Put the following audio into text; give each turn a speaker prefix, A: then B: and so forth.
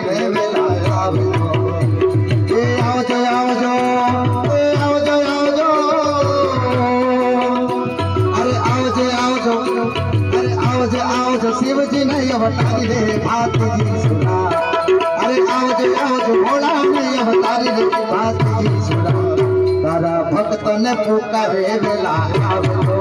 A: રે વેલા આવજો એ આવજો આવજો એ આવજો આવજો અરે આવજો આવજો અરે આવજો આવજો શિવજી ને અવતારી રે ભાતીજી સુના અરે આવજો આવજો ભોળા ને અવતારી રે ભાતીજી સુના તારા ભક્ત ને પુકારે વેલા આવજો